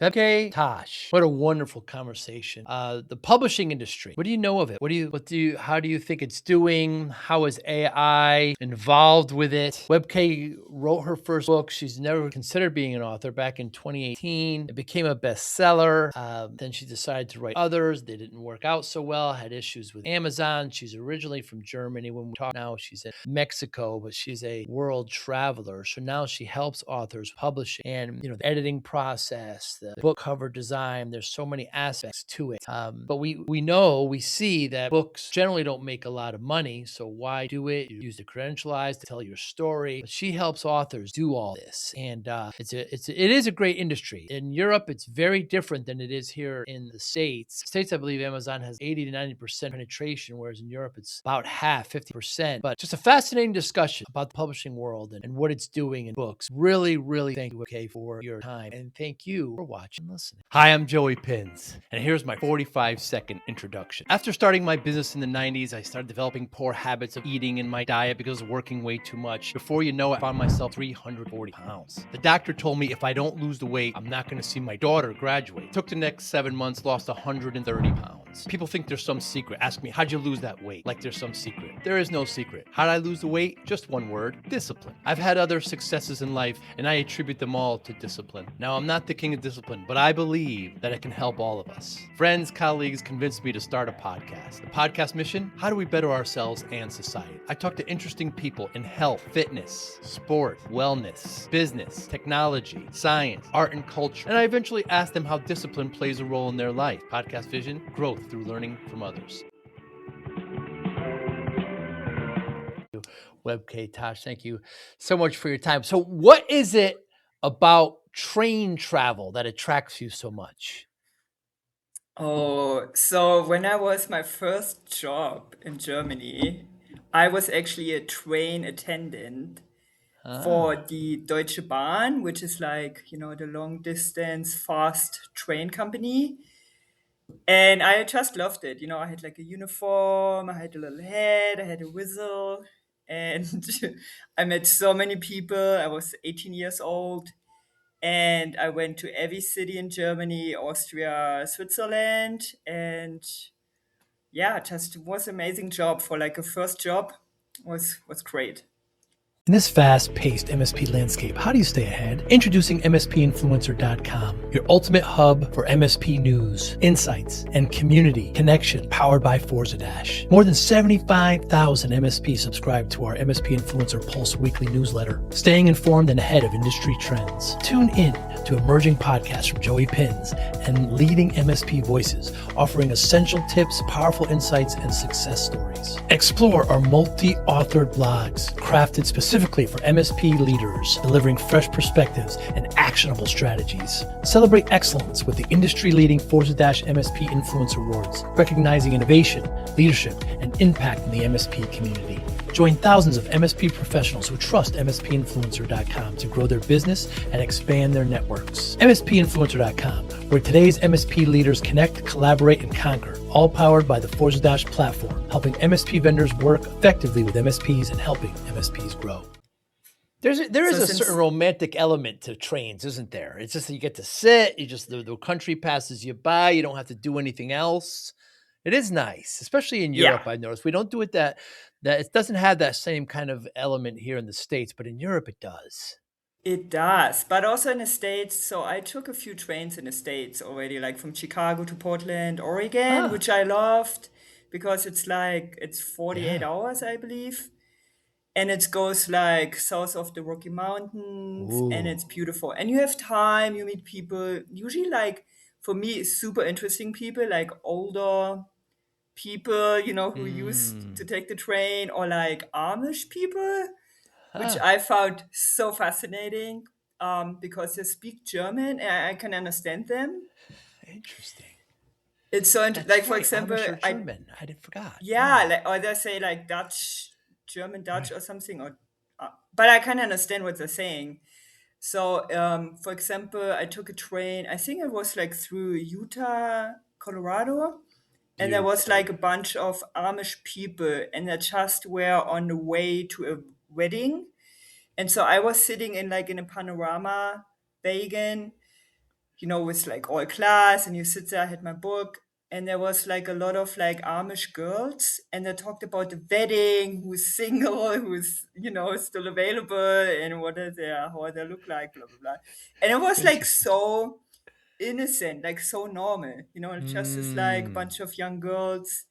Wiebke Tasch. What a wonderful conversation. The publishing industry. What do you know of it? How do you think it's doing? How is AI involved with it? Wiebke wrote her first book. She's never considered being an author back in 2018. It became a bestseller. Then she decided to write others. They didn't work out so well, had issues with Amazon. She's originally from Germany. When we talk now, she's in Mexico, but she's a world traveler. So now she helps authors publish and, the editing process, the book cover design. There's so many aspects to it. But we see that books generally don't make a lot of money. So why do it? You use the credentialized to tell your story. But she helps authors do all this. And it is a great industry. In Europe, it's very different than it is here in the States. States, I believe Amazon has 80 to 90% penetration, whereas in Europe, it's about half, 50%. But just a fascinating discussion about the publishing world and what it's doing in books. Really, really thank you, okay, for your time. And thank you for watching and listening. Hi, I'm Joey Pinz, and here's my 45-second introduction. After starting my business in the 90s, I started developing poor habits of eating in my diet because of working way too much. Before you know it, I found myself 340 pounds. The doctor told me if I don't lose the weight, I'm not going to see my daughter graduate. Took the next 7 months, lost 130 pounds. People think there's some secret. Ask me, how'd you lose that weight? Like there's some secret. There is no secret. How'd I lose the weight? Just one word, discipline. I've had other successes in life, and I attribute them all to discipline. Now, I'm not the king of discipline, but I believe that it can help all of us. Friends, colleagues convinced me to start a podcast. The podcast mission? How do we better ourselves and society? I talk to interesting people in health, fitness, sport, wellness, business, technology, science, art, and culture. And I eventually ask them how discipline plays a role in their life. Podcast vision, growth through learning from others. Wiebke Tasch, thank you so much for your time. So what is it about train travel that attracts you so much? Oh, so when I was my first job in Germany, I was actually a train attendant for Ah, the Deutsche Bahn, which is like, the long distance fast train company. And I just loved it. I had like a uniform, I had a little hat, I had a whistle, and I met so many people. I was 18 years old, and I went to every city in Germany, Austria, Switzerland, and yeah, just was amazing job for like a first job. Was great. in this fast-paced MSP landscape, how do you stay ahead? Introducing MSPinfluencer.com, your ultimate hub for MSP news, insights, and community connection powered by Dash. More than 75,000 MSPs subscribe to our MSP Influencer Pulse weekly newsletter, staying informed and ahead of industry trends. Tune in to emerging podcasts from Joey Pinz and leading MSP voices, offering essential tips, powerful insights, and success stories. Explore our multi-authored blogs, crafted specifically for MSP leaders, delivering fresh perspectives and actionable strategies. Celebrate excellence with the industry-leading Dash MSP Influencer Awards, recognizing innovation, leadership, and impact in the MSP community. Join thousands of MSP professionals who trust MSPinfluencer.com to grow their business and expand their networks. MSPinfluencer.com, where today's MSP leaders connect, collaborate, and conquer, all powered by the Dash platform, helping MSP vendors work effectively with MSPs and helping MSPs grow. There is So a certain romantic element to trains, isn't there? It's just that you get to sit, the country passes you by, you don't have to do anything else. It is nice, especially in yeah, Europe. I've noticed we don't do it that it doesn't have that same kind of element here in the States, but in Europe it does. it does, but also in the States. So I took a few trains in the States already, like from Chicago to Portland, Oregon, Ah, which I loved because it's 48 yeah. hours, I believe. And it goes like south of the Rocky Mountains, and Ooh. it's beautiful. And you have time, you meet people, usually like for me, super interesting people, like older people, who used to Mm. take the train, or like Amish people, which Ah, I found so fascinating because they speak German and I can understand them. interesting. It's so like That's for right. example, Amish are German. I did forgot. yeah, Yeah. like or they say like Dutch, German Dutch Right. or something, or but I can understand what they're saying. So, for example, I took a train. I think it was like through Utah, Colorado, and there was Beautiful. like a bunch of Amish people, and they just were on the way to a wedding. And so I was sitting in like in a panorama wagon, with like all class, and you sit there. I had my book, and there was like a lot of like Amish girls, and they talked about the wedding, who's single, who's still available, and how they look like, blah blah blah. And it was like Interesting. so innocent, like so normal. It's just this like Mm. bunch of young girls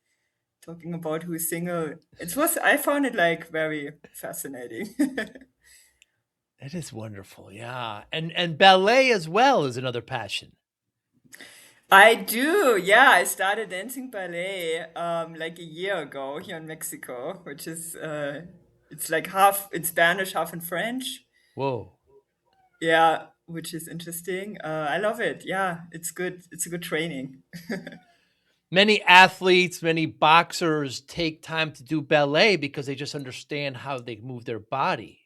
talking about who's single. I found it like very fascinating. It is wonderful, yeah, and ballet as well is another passion. I do. Yeah, I started dancing ballet like a year ago here in Mexico, which is it's like half in Spanish, half in French. Whoa. Yeah, which is interesting. I love it. Yeah, it's good. It's a good training. Many athletes, many boxers take time to do ballet because they just understand how they move their body.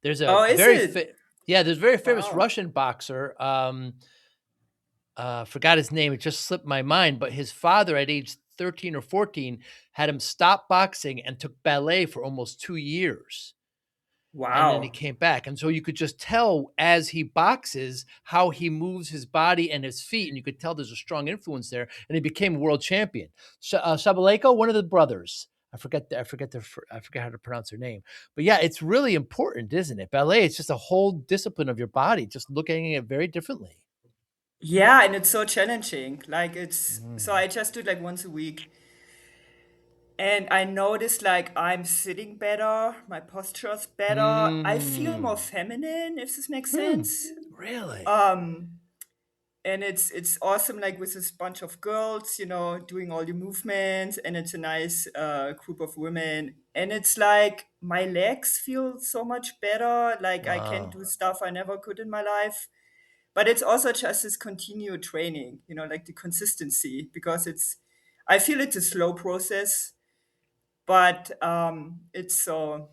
There's a Oh, is very it? yeah, there's a very famous Wow. Russian boxer, forgot his name, it just slipped my mind, but his father at age 13 or 14 had him stop boxing and took ballet for almost 2 years, and then he Wow. came back, and so you could just tell as he boxes how he moves his body and his feet, and you could tell there's a strong influence there, and he became a world champion. Sabalenka, one of the brothers, I forget how to pronounce her name, but yeah, it's really important, isn't it? Ballet, it's just a whole discipline of your body, just looking at it very differently. Yeah, and it's so challenging. Like so Mm. I just do it like once a week. And I noticed like I'm sitting better, my posture's better. I feel more Mm. feminine, if this makes Hmm. sense. Really? Um, and it's awesome, like with this bunch of girls, doing all the movements, and it's a nice group of women. And it's like my legs feel so much better. Like I can Wow. do stuff I never could in my life. But it's also just this continued training, like the consistency, because I feel it's a slow process, but it's so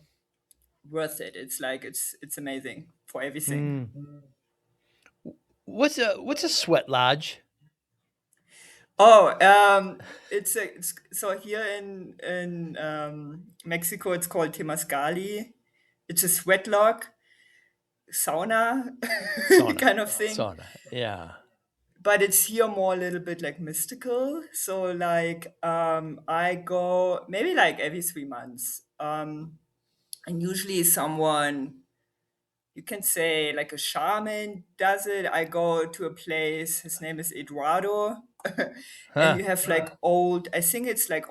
worth it. It's like it's amazing for everything. Mm. What's a sweat lodge? Oh, it's so here in Mexico, it's called temazgali. It's a sweat lodge sauna Sauna. kind of thing, Sauna. Yeah. but it's here more a little bit like mystical. So like I go maybe like every 3 months, and usually someone, you can say like a shaman does it. I go to a place, his name is Eduardo, and Huh. you have like old, I think it's like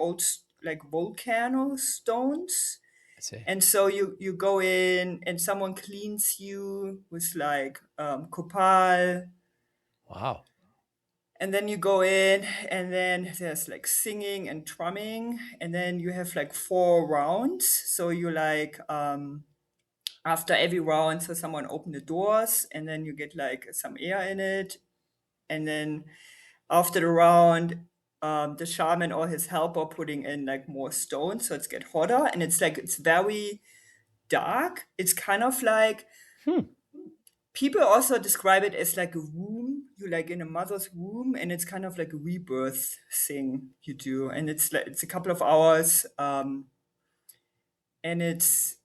like volcano stones. I see. And so you go in and someone cleans you with like copal, Wow. and then you go in, and then there's like singing and drumming, and then you have like 4 rounds. So you like after every round, so someone open the doors, and then you get like some air in it, and then after the round, the shaman or his helper putting in like more stones, so it's get hotter, and it's very dark. It's kind of like, Hmm. people also describe it as like a womb. You like in a mother's womb, and it's kind of like a rebirth thing you do, and it's a couple of hours, and it's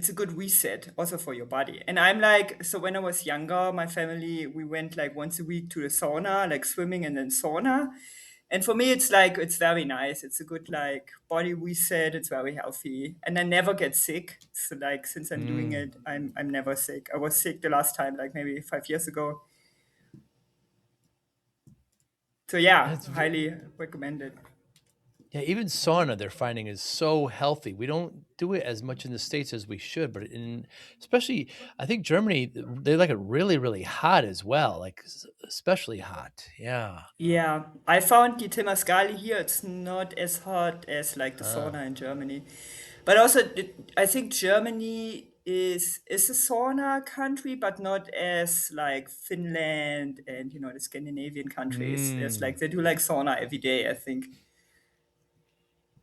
a good reset also for your body. And I'm like, so when I was younger, my family, we went like once a week to the sauna, like swimming and then sauna. And for me, it's like, it's very nice. It's a good like body reset. It's very healthy. And I never get sick. So like, since I'm doing Mm. it, I'm never sick. I was sick the last time, like maybe 5 years ago. So yeah, That's highly recommended. yeah, even sauna they're finding is so healthy. We don't do it as much in the States as we should, but in especially I think Germany, they like it really, really hot as well, like especially hot. Yeah. Yeah, I found the Temascali here. It's not as hot as like the Uh, sauna in Germany, but also I think Germany is a sauna country, but not as like Finland and the Scandinavian countries. There's like mm. they do like sauna every day, I think.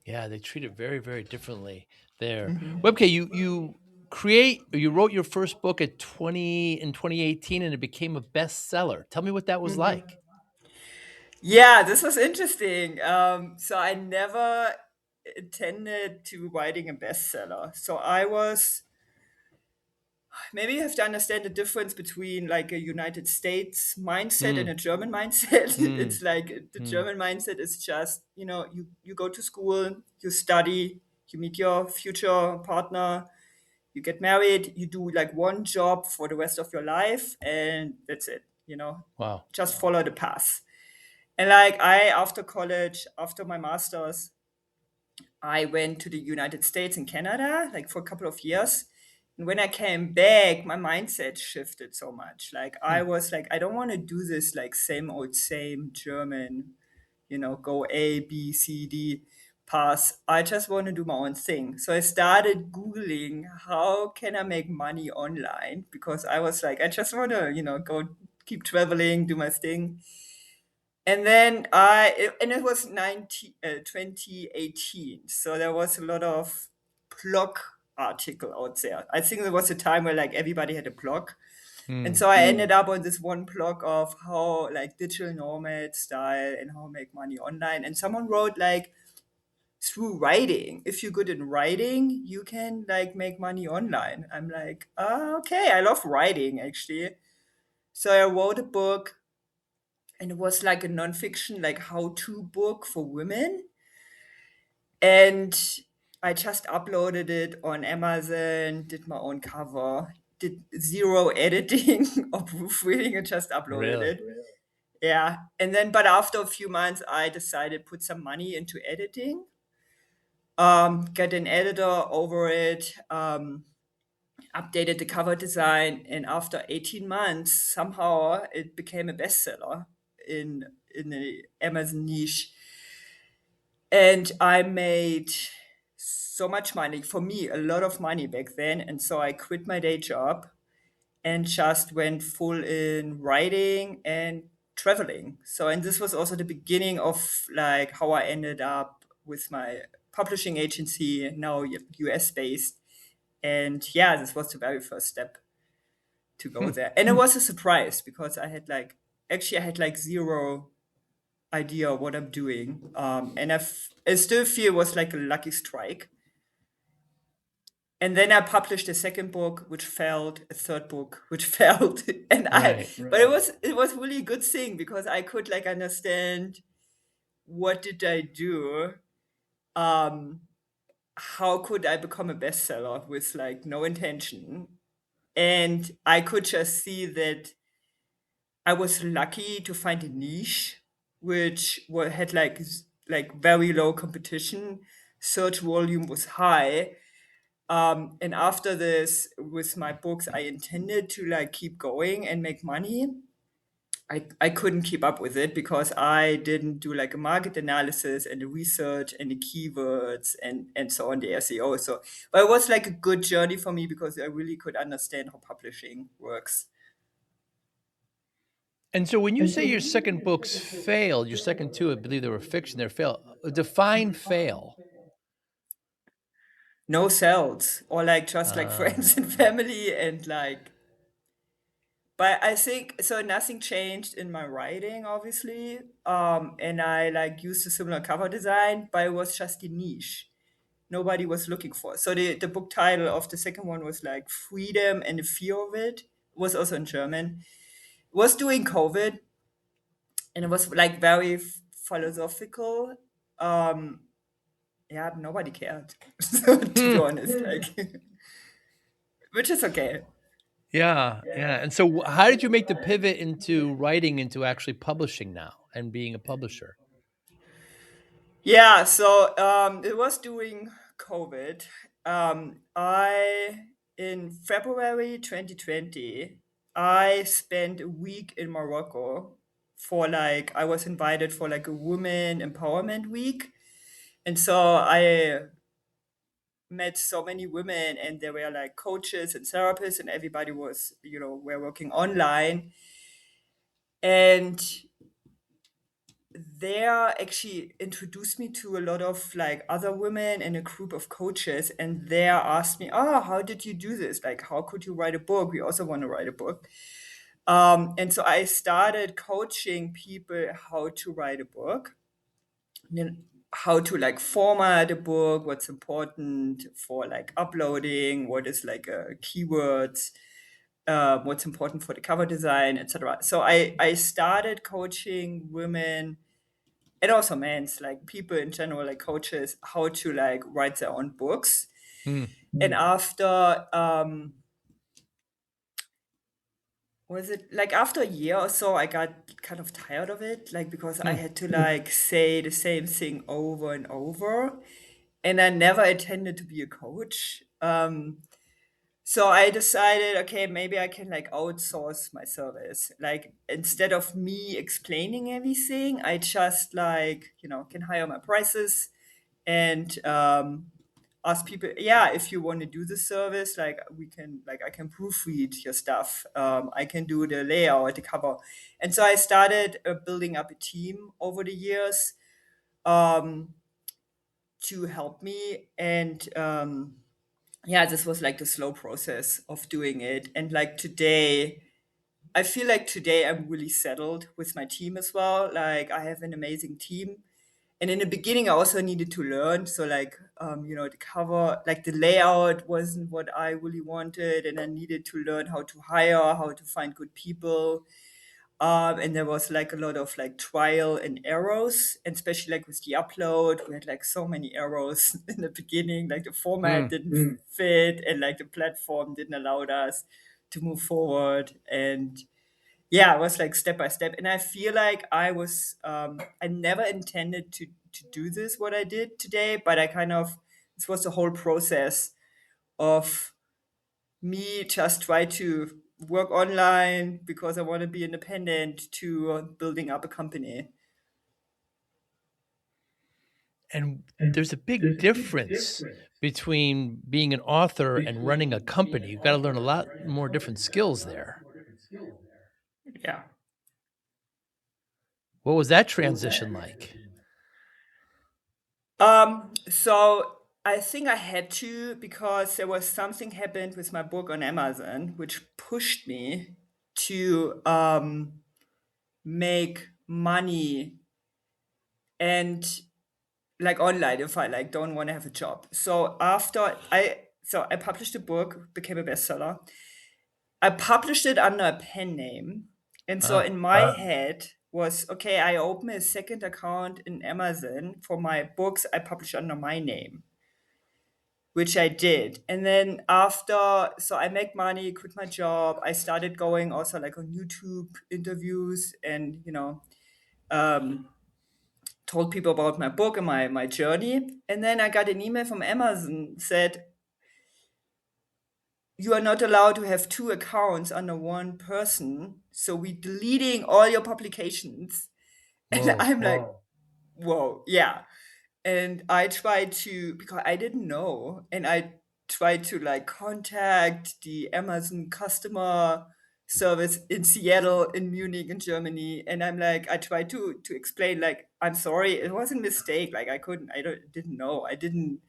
Yeah, they treat it very, very differently there. Mhm. Webk, you wrote your first book at 2018 and it became a bestseller. Tell me what that was like. Yeah, this was interesting. So I never intended to writing a bestseller. So I was maybe you have to understand the difference between like a United States mindset and Mm, a German mindset. mm, It's like the mm. German mindset is just, you go to school, you study, you meet your future partner, you get married, you do like one job for the rest of your life, and that's it. Wow. Just follow the path. And like after college, after my master's, I went to the United States and Canada, like for a couple of years. And when I came back, my mindset shifted so much. Like Hmm. I was like, I don't want to do this like same old same German, go A, B, C, D pass. I just want to do my own thing. So I started Googling how can I make money online, because I was like, I just want to, go keep traveling, do my thing. And then it was 2018. So there was a lot of blog article out there. I think there was a time where like everybody had a blog. And Hmm. so I ended up on this one blog of how like digital nomad style and how make money online. And someone wrote like, through writing, if you're good in writing, you can like make money online. I'm like, okay, I love writing actually. So I wrote a book, and it was like a nonfiction, like how-to book for women. And I just uploaded it on Amazon, did my own cover, did zero editing or proofreading, and just uploaded Really? it. Yeah. And then, but after a few months, I decided put some money into editing, get an editor over it, updated the cover design, and after 18 months, somehow it became a bestseller in the Amazon niche. And I made so much money, for me, a lot of money back then. And so I quit my day job and just went full in writing and traveling. So, and this was also the beginning of like how I ended up with my publishing agency, now US based. And yeah, this was the very first step to go Hmm. there. And it was a surprise because I had like zero idea what I'm doing. And I still feel it was like a lucky strike. And then I published a second book, which failed, a third book, which failed. Right. But it was really a good thing because I could like understand what did I do? Um, how could I become a bestseller with like no intention? And I could just see that I was lucky to find a niche which had like very low competition. Search volume was high. And after this, with my books, I intended to like keep going and make money. I couldn't keep up with it because I didn't do like a market analysis and the research and the keywords and so on, the SEO. So, but it was like a good journey for me because I really could understand how publishing works. And so when you say your second books failed, your second two, I believe they were fiction, they're fail. Define fail. No sales, or like just like Uh, friends and family, and like, but I think so nothing changed in my writing, obviously. And I like used a similar cover design, but it was just a niche nobody was looking for. So the book title of the second one was like Freedom and the Fear of It. It was also in German. It was during COVID, and it was like very philosophical. Um, yeah, nobody cared. So, to be hmm. honest, like, which is okay. Yeah, yeah. And so how did you make the pivot into writing into actually publishing now and being a publisher? Yeah, so it was during COVID. I in February 2020, I spent a week in Morocco for like I was invited for like a women empowerment week. And so I met so many women, and there were like coaches and therapists, and everybody was, we're working online. And there actually introduced me to a lot of like other women and a group of coaches, and they asked me, oh, how did you do this, like how could you write a book, we also want to write a book. And so I started coaching people how to write a book. how to like format a book, what's important for like uploading, what is like keywords, what's important for the cover design, etc. So I started coaching women and also men's, like people in general, like coaches, how to like write their own books. Mm, And after was it like after a year or so, I got kind of tired of it, like because I mm. had to like say the same thing over and over, and I never intended to be a coach. So I decided, okay, maybe I can like outsource my service. Like instead of me explaining everything, I just like, can hire my prices and ask people, yeah, if you want to do the service, like we can, like I can proofread your stuff. I can do the layout, the cover. And so I started building up a team over the years um, to help me. And yeah, this was like the slow process of doing it. And like today, I feel like today I'm really settled with my team as well. Like I have an amazing team. And in the beginning, I also needed to learn. So like, the cover, like the layout wasn't what I really wanted. And I needed to learn how to hire, how to find good people. And there was like a lot of like trial and errors, and especially like with the upload, we had like so many errors in the beginning, like the format Mm. didn't fit and like the platform didn't allow us to move forward. And yeah, it was like step by step. And I feel like I never intended to do this, what I did today, but this was the whole process of me just try to work online because I want to be independent to building up a company. And there's a big difference between being an author and running a company. You've got to learn a lot more different skills there. Yeah. What was that transition like? So I think I had to because there was something happened with my book on Amazon, which pushed me to make money and like online if I like don't want to have a job. So I published a book, became a bestseller. I published it under a pen name. And so Ah, in my head was okay, I open a second account in Amazon for my books I publish under my name, which I did. And then after, so I make money, quit my job. I started going also like on YouTube interviews and, um, told people about my book and my journey. And then I got an email from Amazon said, you are not allowed to have two accounts under one person. So we deleting all your publications. And whoa. I'm like, whoa, yeah. And I tried to, because I didn't know, and I tried to like contact the Amazon customer service in Seattle, in Munich, in Germany. And I'm like, I tried to explain, like, I'm sorry, it was a mistake. Like didn't know. I didn't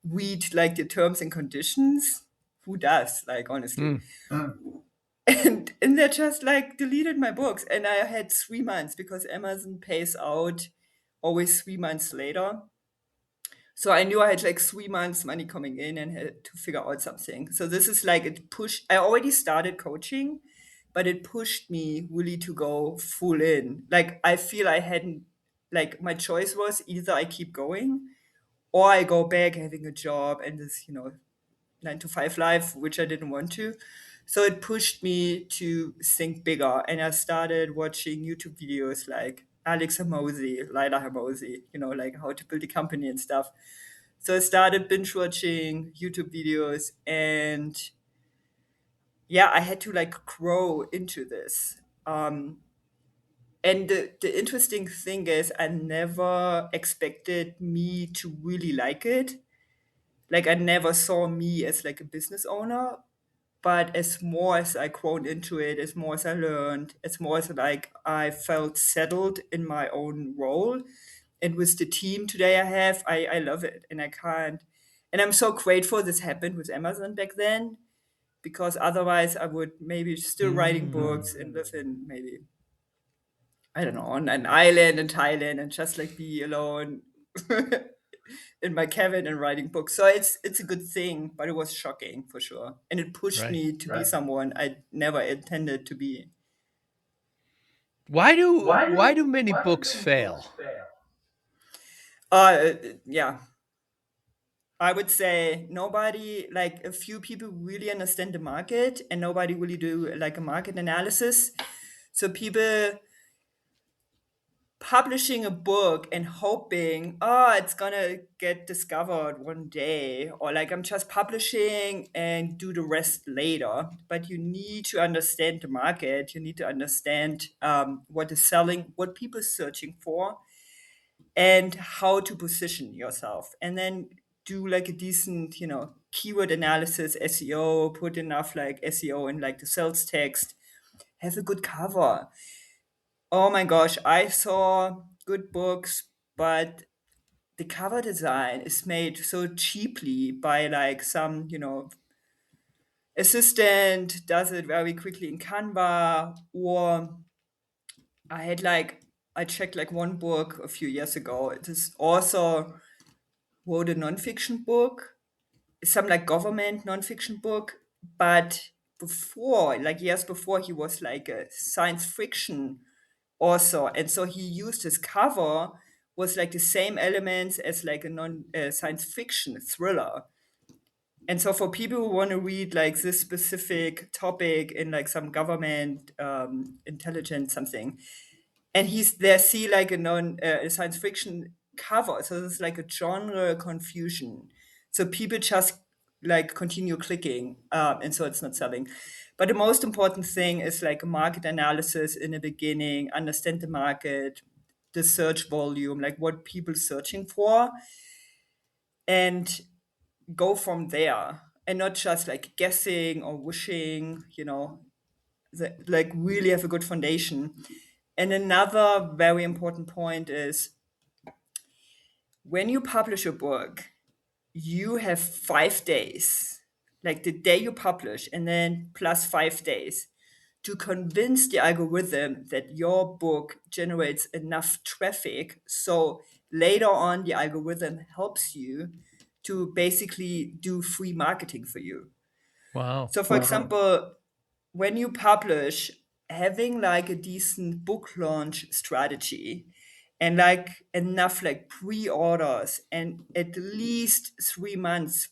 read like the terms and conditions. Who does? Like honestly. Mm. And they just like deleted my books. And I had 3 months because Amazon pays out always 3 months later. So I knew I had like 3 months money coming in and had to figure out something. So this is like it pushed. I already started coaching, but it pushed me really to go full in. Like I feel I hadn't, like my choice was either I keep going or I go back having a job and this, 9 to 5 life, which I didn't want to. So it pushed me to think bigger. And I started watching YouTube videos like Alex Hormozy, Lila Hormozy, like how to build a company and stuff. So I started binge watching YouTube videos and yeah, I had to like grow into this. And the interesting thing is I never expected me to really like it. Like I never saw me as like a business owner, but as more as I grown into it, as more as I learned, as more as like I felt settled in my own role. And with the team today I love it. And I can't, and I'm so grateful this happened with Amazon back then, because otherwise I would maybe still writing books and live in maybe, I don't know, on an island in Thailand and just like be alone in my cabin and writing books. So it's a good thing, but it was shocking for sure, and it pushed Right. me to be someone I never intended to be. Why do many books fail? Uh, yeah, I would say nobody, like a few people really understand the market, and nobody really do like a market analysis. So people publishing a book and hoping, oh, it's gonna get discovered one day, or like I'm just publishing and do the rest later. But you need to understand the market. You need to understand what is selling, what people are searching for, and how to position yourself. And then do like a decent, keyword analysis, SEO, put enough like SEO in like the sales text, have a good cover. Oh my gosh, I saw good books, but the cover design is made so cheaply by like some, assistant does it very quickly in Canva. Or I checked like one book a few years ago. This author wrote a nonfiction book, some like government nonfiction book, but before, like years before, he was like a science fiction also, and so he used his cover was like the same elements as like a non science fiction thriller. And so for people who want to read like this specific topic in like some government intelligence something, and he's there see like a non a science fiction cover, so there's like a genre confusion, so people just like continue clicking, and so it's not selling. But the most important thing is like a market analysis in the beginning, understand the market, the search volume, like what people searching for, and go from there, and not just like guessing or wishing, like really have a good foundation. And another very important point is when you publish a book, you have 5 days, like the day you publish, and then plus 5 days to convince the algorithm that your book generates enough traffic. So later on, the algorithm helps you to basically do free marketing for you. Wow. So, for example, when you publish, having like a decent book launch strategy and like enough like pre-orders and at least 3 months,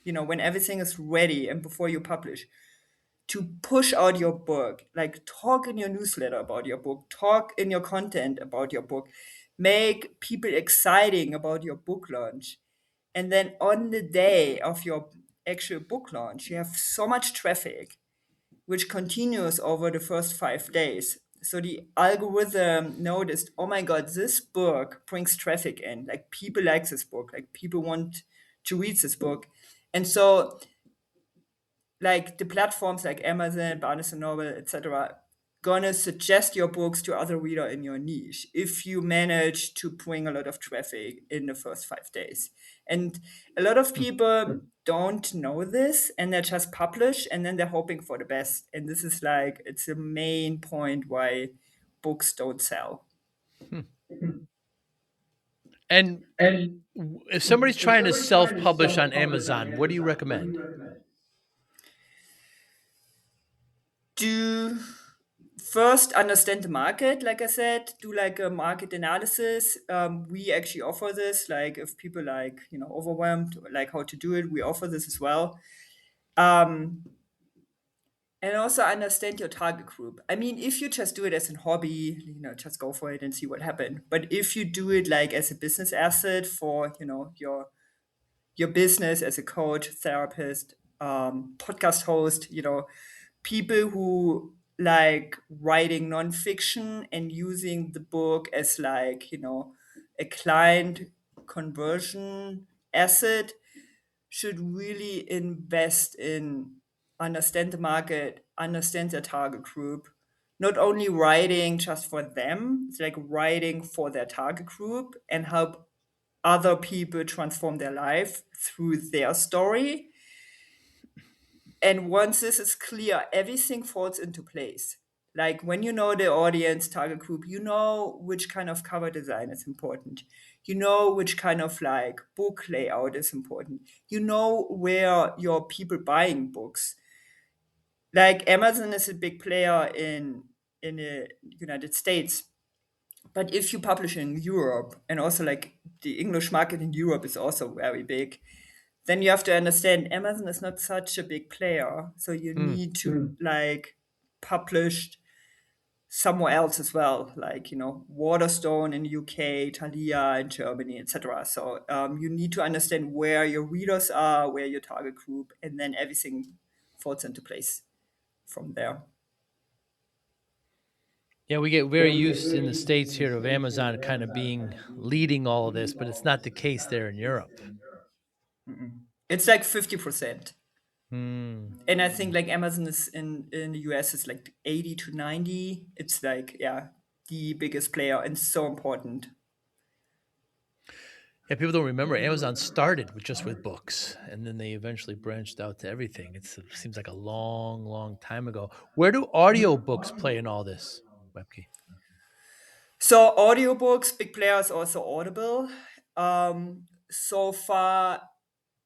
when everything is ready and before you publish, to push out your book, like talk in your newsletter about your book, talk in your content about your book, make people exciting about your book launch. And then on the day of your actual book launch, you have so much traffic which continues over the first 5 days. So the algorithm noticed, oh my God, this book brings traffic in. Like people like this book, like people want to read this book. And so like the platforms like Amazon, Barnes and Noble, etc., gonna suggest your books to other reader in your niche if you manage to bring a lot of traffic in the first 5 days. And a lot of Hmm. people don't know this, and they just publish and then they're hoping for the best. And this is like it's the main point why books don't sell. Hmm. And if somebody's trying to self-publish on Amazon, what do you recommend? Do first understand the market, like I said, do like a market analysis. We actually offer this, like if people like overwhelmed, like how to do it, we offer this as well. um, and also understand your target group. I mean, if you just do it as a hobby, just go for it and see what happens. But if you do it like as a business asset for your business as a coach, therapist, podcast host, people who like writing nonfiction and using the book as like, a client conversion asset, should really invest in understand the market, understand their target group, not only writing just for them, it's like writing for their target group and help other people transform their life through their story. And once this is clear, everything falls into place. Like when you know the audience target group, you know which kind of cover design is important. You know which kind of like book layout is important. You know where your people buying books. Like Amazon is a big player in the United States, but if you publish in Europe, and also like the English market in Europe is also very big, then you have to understand Amazon is not such a big player, so you Hmm. need to like publish somewhere else as well, like Waterstone in the UK, Thalia in Germany, etc. So you need to understand where your readers are, where your target group, and then everything falls into place from there. Yeah, we get very used in the States here of Amazon kind of being leading all of this, but it's not the case there in Europe. It's like 50%. Hmm. And I think like Amazon is in the US is like 80 to 90. It's like, yeah, the biggest player and so important. Yeah, people don't remember Amazon started with just with books, and then they eventually branched out to everything. It seems like a long, long time ago. Where do audiobooks play in all this, Webke? So audiobooks, big players also Audible. So far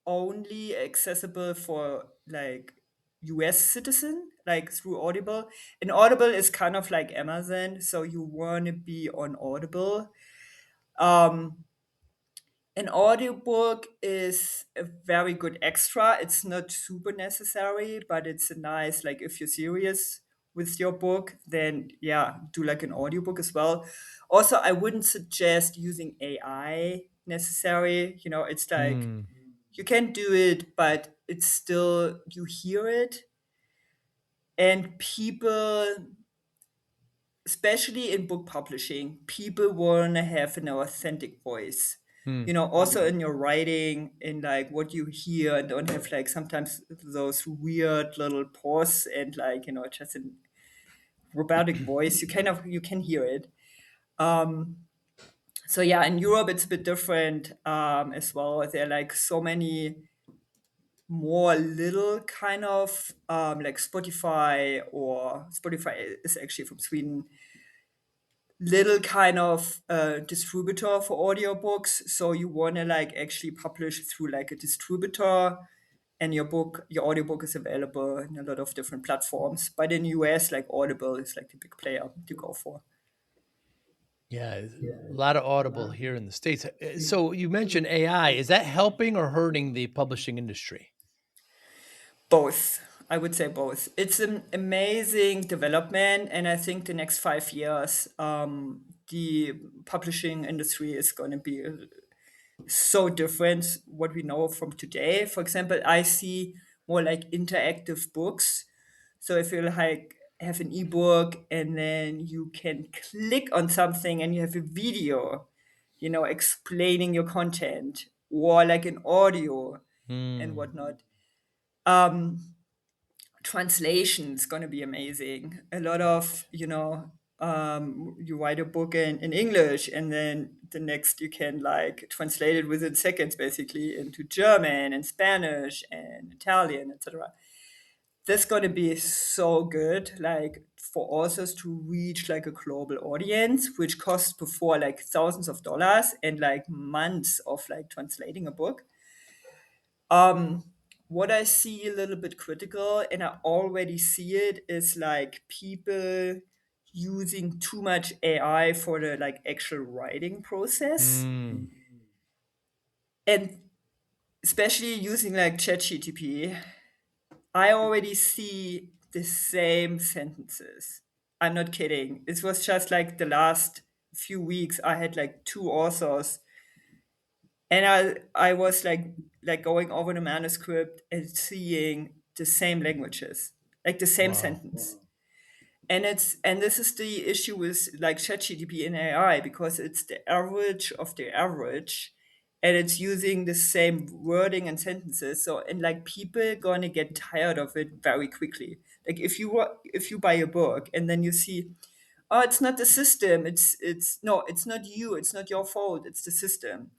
only accessible for like US citizen, like through Audible. And Audible is kind of like Amazon, so you want to be on Audible. Um, An audiobook is a very good extra. It's not super necessary, but it's a nice, like, if you're serious with your book, then yeah, do like an audiobook as well. Also, I wouldn't suggest using AI necessary. It's like Hmm. you can do it, but it's still, you hear it. And people, especially in book publishing, people want to have an authentic voice. Hmm. Also in your writing, in like what you hear, and don't have like sometimes those weird little pause and like just a robotic voice. You can hear it. So yeah, in Europe it's a bit different as well. There are like so many more little kind of like Spotify is actually from Sweden, little kind of distributor for audiobooks. So you want to like actually publish through like a distributor, and your audiobook is available in a lot of different platforms. But in US, like Audible is like the big player to go for. Yeah, a lot of Audible here in the States. So you mentioned AI. Is that helping or hurting the publishing industry? Both. I would say both. It's an amazing development, and I think the next 5 years, the publishing industry is going to be so different what we know from today. For example, I see more like interactive books. So if you like have an ebook and then you can click on something and you have a video, explaining your content, or like an audio and Hmm. whatnot. Translation is going to be amazing. A lot of, you write a book in English, and then the next you can like translate it within seconds, basically, into German and Spanish and Italian, etc. That's going to be so good, like for authors to reach like a global audience, which costs before like thousands of dollars and like months of like translating a book. What I see a little bit critical, and I already see it, is like people using too much AI for the like actual writing process, Hmm. and especially using like ChatGTP. I already see the same sentences. I'm not kidding. It was just like the last few weeks. I had like two authors, and I was like going over the manuscript and seeing the same languages, like the same Wow. sentence. And this is the issue with like ChatGPT and AI, because it's the average of the average, and it's using the same wording and sentences. So, and like people gonna get tired of it very quickly. Like if you buy a book and then you see, oh, it's not the system, it's no, it's not you, it's not your fault, it's the system,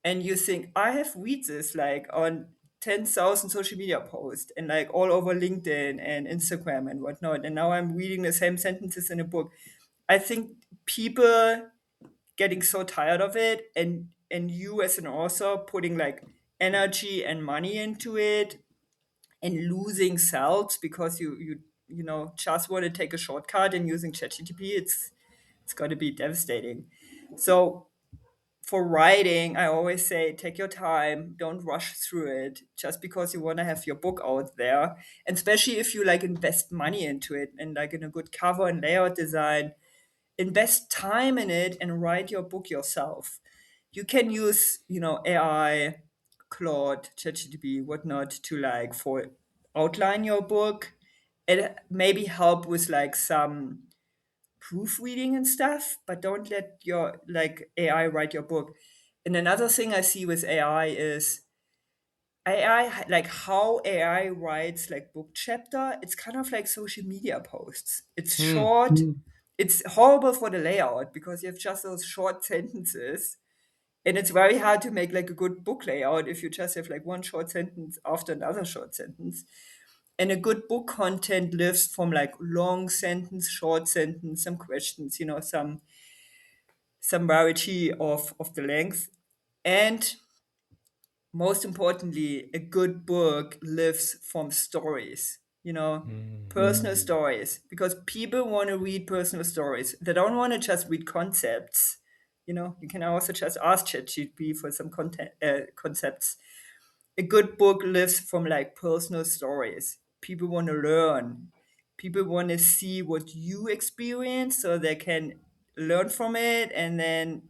and you think, I have read this like on 10,000 social media posts and like all over LinkedIn and Instagram and whatnot. And now I'm reading the same sentences in a book. I think people getting so tired of it, and you as an author putting like energy and money into it and losing sales because you just want to take a shortcut and using ChatGPT, it's going to be devastating. So for writing, I always say take your time, don't rush through it just because you want to have your book out there. And especially if you like invest money into it and like in a good cover and layout design, invest time in it and write your book yourself. You can use, AI, Claude, ChatGPT, whatnot to like for outline your book. It maybe help with like some proofreading and stuff, but don't let your like AI write your book. And another thing I see with AI is AI, like how AI writes like book chapter, it's kind of like social media posts. It's Hmm. short. It's horrible for the layout because you have just those short sentences. And it's very hard to make like a good book layout if you just have like one short sentence after another short sentence. And a good book content lives from like long sentence, short sentence, some questions, some variety of the length. And most importantly, a good book lives from stories, Hmm. personal stories, because people want to read personal stories. They don't want to just read concepts. You can also just ask ChatGPT for some concepts. A good book lives from like personal stories. People want to learn. People want to see what you experience so they can learn from it and then,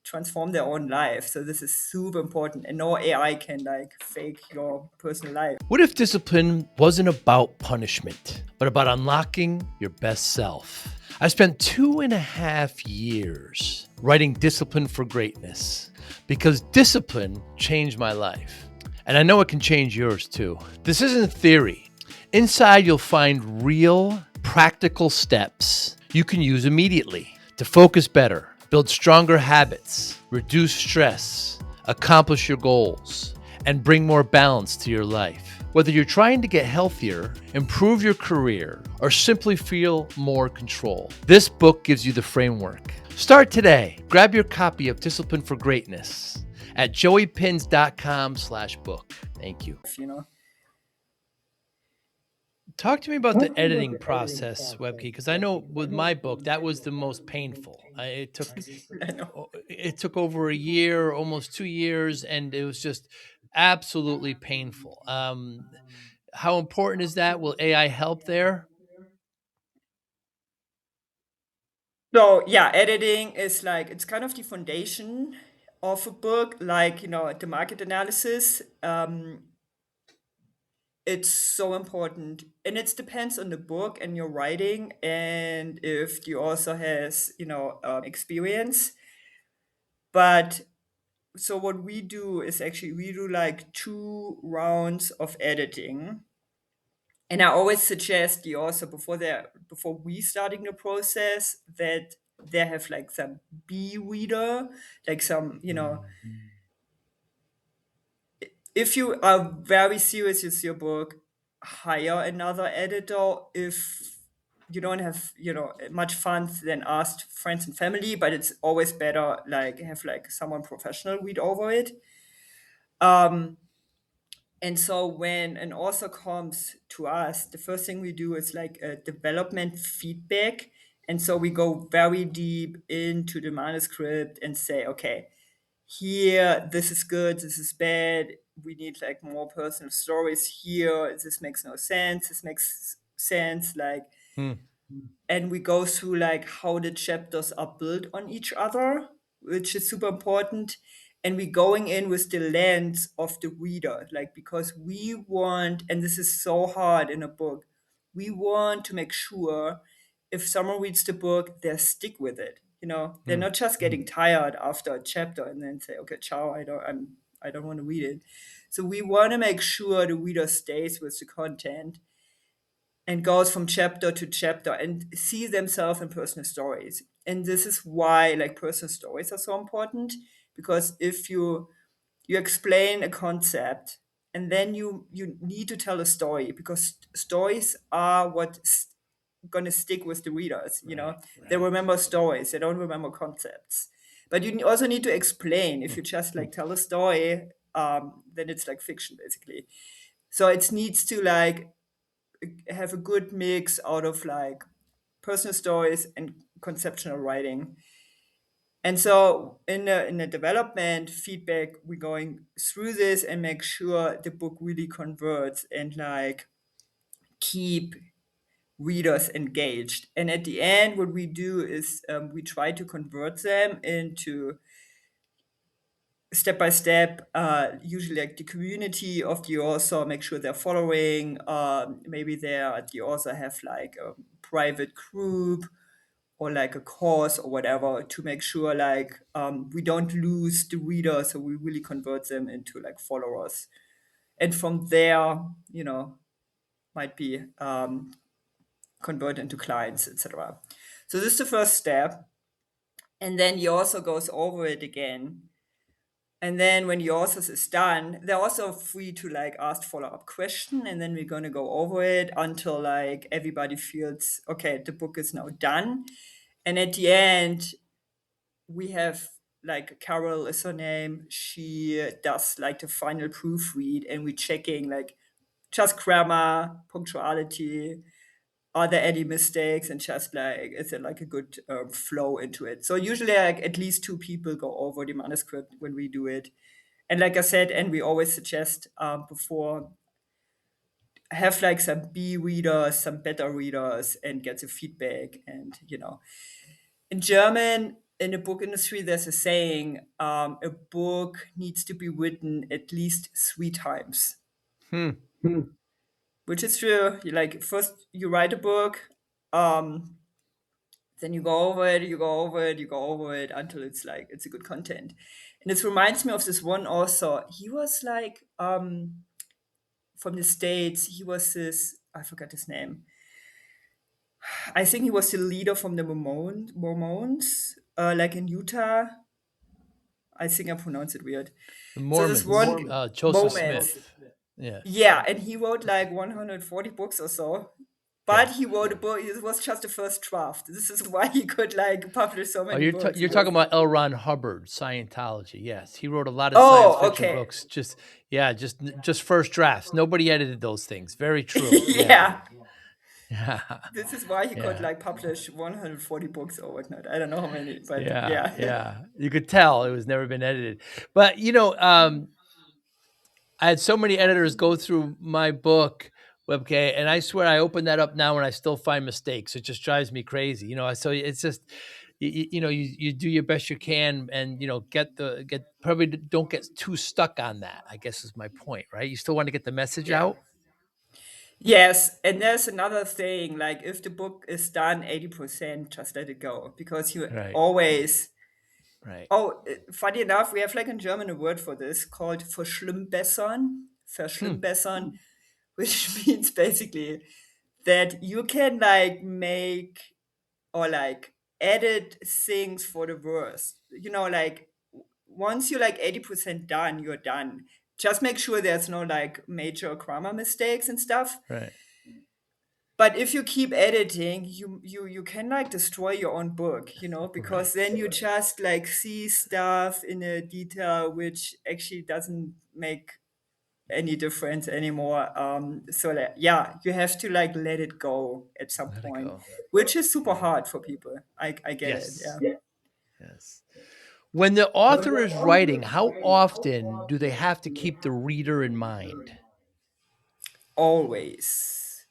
transform their own life. So this is super important. And no AI can like fake your personal life. What if discipline wasn't about punishment, but about unlocking your best self? I spent 2.5 years writing Discipline for Greatness because discipline changed my life. And I know it can change yours too. This isn't theory. Inside, you'll find real, practical steps you can use immediately to focus better, build stronger habits, reduce stress, accomplish your goals, and bring more balance to your life. Whether you're trying to get healthier, improve your career, or simply feel more control, this book gives you the framework. Start today. Grab your copy of Discipline for Greatness at joeypins.com/book. Thank you. You know. Talk to me about the editing process, Webkey, because I know with my book that was the most painful. I know. It took over a year, almost 2 years, and it was just absolutely painful. How important is that? Will AI help there? So yeah, editing is like it's kind of the foundation of a book, like the market analysis. It's so important, and it depends on the book and your writing, and if the author has experience. But so what we do is actually we do like 2 rounds of editing, and I always suggest the author before we starting the process that they have like some B reader, like some if you are very serious with your book, hire another editor. If you don't have much funds, then ask friends and family, but it's always better like have like someone professional read over it. um and so when an author comes to us, the first thing we do is like a development feedback. And so we go very deep into the manuscript and say, okay, here this is good, this is bad, we need like more personal stories here, this makes no sense, this makes sense, like. Hmm. And we go through like how the chapters are built on each other, which is super important. And we going in with the lens of the reader, like, because we want, and this is so hard in a book, we want to make sure if someone reads the book, they stick with it. They're Hmm. not just getting tired after a chapter and then say, okay, ciao, I don't want to read it. So we want to make sure the reader stays with the content and goes from chapter to chapter and see themselves in personal stories. And this is why like personal stories are so important, because if you explain a concept and then you need to tell a story, because stories are what's going to stick with the readers. Right. They Right. remember stories, they don't remember concepts. But you also need to explain. If Hmm. you just like tell a story, then it's like fiction basically. So it needs to like have a good mix out of like personal stories and conceptual writing. And so in the development feedback, we're going through this and make sure the book really converts and like keep readers engaged. And at the end, what we do is we try to convert them into step by step, usually like the community of the author, make sure they're following. Maybe the author have like a private group or like a course or whatever, to make sure like we don't lose the reader, so we really convert them into like followers. And from there, might be convert into clients, etc. So this is the first step. And then he also goes over it again. And then when the authors is done, they're also free to like ask follow-up question. And then we're gonna go over it until like everybody feels okay, the book is now done. And at the end, we have like Carol is her name. She does like the final proofread, and we're checking like just grammar, punctuality, are there any mistakes, and just like is it like a good flow into it. So usually like at least two people go over the manuscript when we do it. And like I said, and we always suggest before, have like some B readers, some beta readers, and get the feedback. And in German, in the book industry, there's a saying: a book needs to be written at least 3 times, Hmm. which is true. Like first you write a book, um, then you go over it, you go over it, you go over it until it's like it's a good content. And this reminds me of this one author. He was like from the States. He was this, I forgot his name. I think he was the leader from the Mormons, like in Utah. I think I pronounced it weird. The So this Mormons, one Joseph moment, Smith. Yeah. yeah, and he wrote like 140 books or so. But Okay. he wrote a book. It was just the first draft. This is why he could like publish so Oh, many books. you're talking about L. Ron Hubbard, Scientology. Yes, he wrote a lot of science Oh, fiction okay. books. Just first drafts. Nobody edited those things. Very true. Yeah. Yeah, Yeah. this is why he could Yeah. like publish 140 books or whatnot. I don't know how many, but Yeah. yeah. Yeah. You could tell it was never been edited. But I had so many editors go through my book, Webk, and I swear I open that up now and I still find mistakes. It just drives me crazy. So it's just you do your best you can, and get probably don't get too stuck on that, I guess is my point, right? You still want to get the message Yeah. out. Yes, and there's another thing, like if the book is done 80%, just let it go, because you Right. always. Right. Oh, funny enough, we have like in German a word for this called Hmm. verschlimmbessern, which means basically that you can like make or like edit things for the worst. Like once you're like 80% done, you're done. Just make sure there's no like major grammar mistakes and stuff. Right. But if you keep editing, you can like destroy your own book, because Right. then you just like see stuff in a detail which actually doesn't make any difference anymore. So like, yeah, you have to like let it go at some Let it point, go. which is super Yeah. hard for people. I get it. Yes. Yeah. Yes. When the author is writing, how often do they have to keep the reader in mind? Always,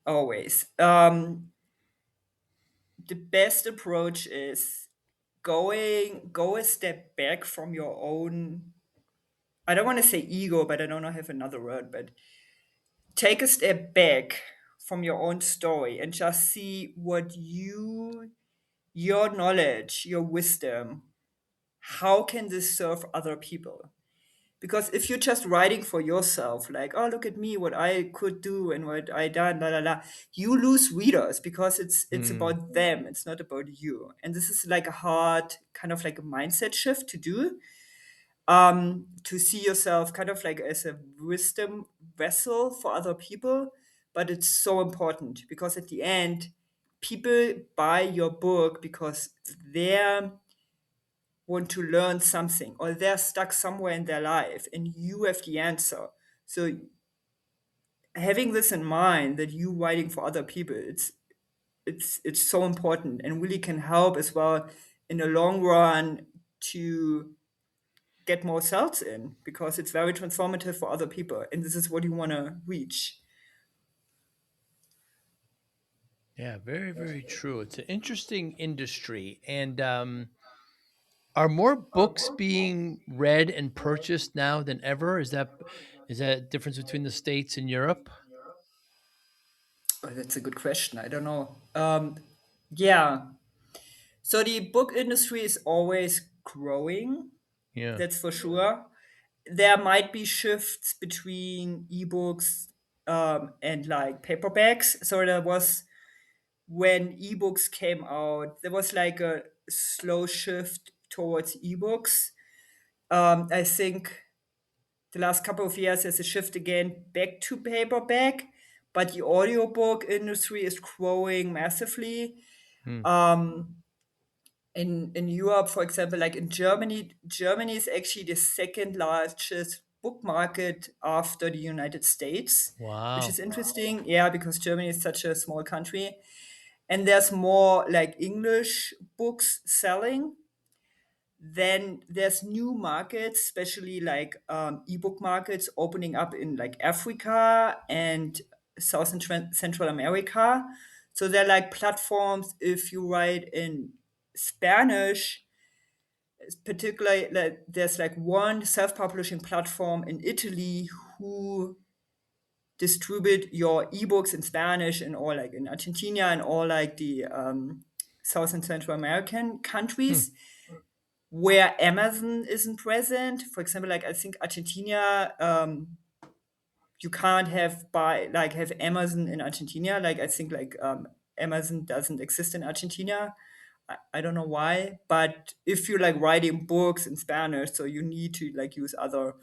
always. The best approach is go a step back from your own. I don't want to say ego, but I don't have another word. But take a step back from your own story and just see what your knowledge, your wisdom, how can this serve other people? Because if you're just writing for yourself, like, oh, look at me, what I could do and what I done, la la la, you lose readers because it's Hmm. about them, it's not about you. And this is like a hard kind of like a mindset shift to do. to see yourself kind of like as a wisdom vessel for other people. But it's so important because at the end, people buy your book because they want to learn something or they're stuck somewhere in their life and you have the answer. So having this in mind that you writing for other people, it's so important and really can help as well in the long run to get more sales in because it's very transformative for other people and this is what you want to reach. Yeah, very, very true. It's an interesting industry. And are more books being read and purchased now than ever? Is that a difference between the States and Europe? Oh, that's a good question. I don't know. Yeah. So the book industry is always growing. Yeah. That's for sure. There might be shifts between ebooks and like paperbacks. So there was when ebooks came out, there was like a slow shift towards ebooks. I think the last couple of years there's a shift again back to paperback, but the audiobook industry is growing massively. Hmm. Um, in Europe, for example, like in Germany, Germany is actually the second largest book market after the United States, which is Wow. interesting. Yeah, because Germany is such a small country, and there's more like English books selling. Then there's new markets, especially like ebook markets opening up in like Africa and South and Central America. So they're like platforms. If you write in Spanish, particularly like there's like one self-publishing platform in Italy who distribute your ebooks in Spanish and all like in Argentina and all like the South and Central American Hmm. countries where Amazon isn't present. For example, like I think Argentina, you can't have Amazon in Argentina. Like I think like Amazon doesn't exist in Argentina. I don't know why, but if you like writing books in Spanish, so you need to like use other